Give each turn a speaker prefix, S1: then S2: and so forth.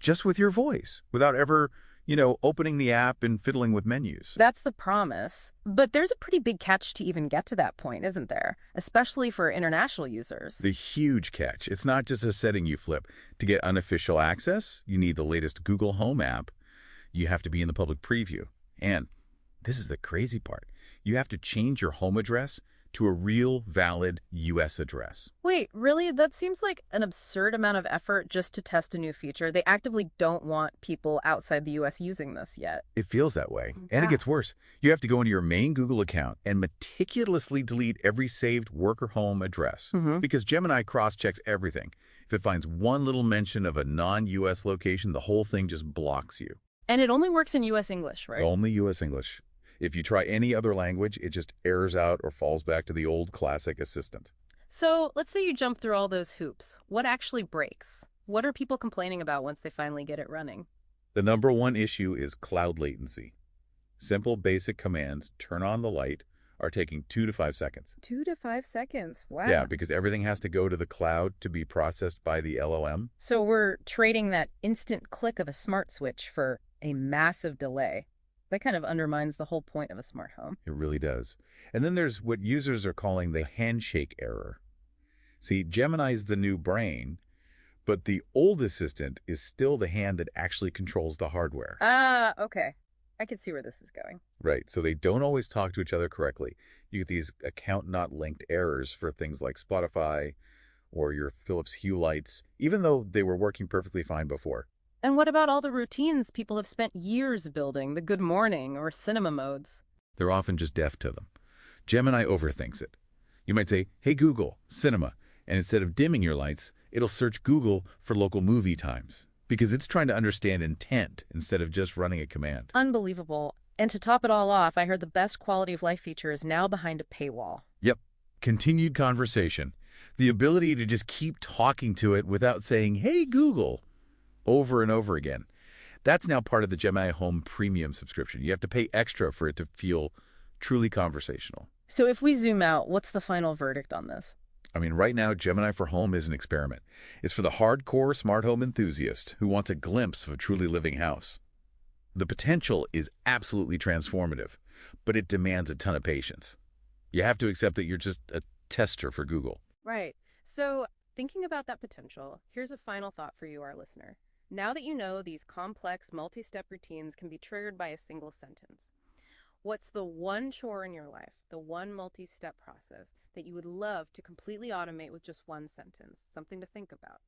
S1: just with your voice, without ever, opening the app and fiddling with menus.
S2: That's the promise. But there's a pretty big catch to even get to that point, isn't there? Especially for international users.
S1: The huge catch, it's not just a setting you flip. To get unofficial access, you need the latest Google Home app. You have to be in the public preview. And this is the crazy part. You have to change your home address to a real, valid U.S. address.
S2: Wait, really? That seems like an absurd amount of effort just to test a new feature. They actively don't want people outside the US using this yet.
S1: It feels that way. And it
S2: Yeah.
S1: gets worse. You have to go into your main Google account and meticulously delete every saved work or home address.
S2: Hmm.
S1: Because Gemini cross-checks everything. If it finds one little mention of a non-U.S. location, the whole thing just blocks you.
S2: And it only works in US English, right?
S1: Only U.S. English. If you try any other language, it just errors out or falls back to the old classic assistant.
S2: So let's say you jump through all those hoops. What actually breaks? What are people complaining about once they finally get it running?
S1: The number one issue is cloud latency. Simple, basic commands, turn on the light, are taking 2 to 5 seconds.
S2: 2 to 5 seconds. Wow.
S1: Yeah, because everything has to go to the cloud to be processed by the LLM.
S2: So we're trading that instant click of a smart switch for a massive delay. That kind of undermines the whole point of a smart home.
S1: It really does. And then there's what users are calling the handshake error. See, Gemini's the new brain, but the old assistant is still the hand that actually controls the hardware.
S2: Ah, okay. I can see where this is going.
S1: Right, so they don't always talk to each other correctly. You get these account not linked errors for things like Spotify or your Philips Hue lights, even though they were working perfectly fine before.
S2: And what about all the routines people have spent years building, the good morning or cinema modes?
S1: They're often just deaf to them. Gemini overthinks it. You might say, hey Google, cinema, and instead of dimming your lights, it'll search Google for local movie times because it's trying to understand intent instead of just running a command.
S2: Unbelievable. And to top it all off, I heard the best quality of life feature is now behind a paywall.
S1: Yep. Continued conversation. The ability to just keep talking to it without saying, hey Google, over and over again. That's now part of the Gemini Home Premium subscription. You have to pay extra for it to feel truly conversational.
S2: So if we zoom out, what's the final verdict on this?
S1: I mean, right now, Gemini for Home is an experiment. It's for the hardcore smart home enthusiast who wants a glimpse of a truly living house. The potential is absolutely transformative, but it demands a ton of patience. You have to accept that you're just a tester for Google.
S2: Right. So thinking about that potential, here's a final thought for you, our listener. Now that you know these complex multi-step routines can be triggered by a single sentence, what's the one chore in your life, the one multi-step process that you would love to completely automate with just one sentence? Something to think about.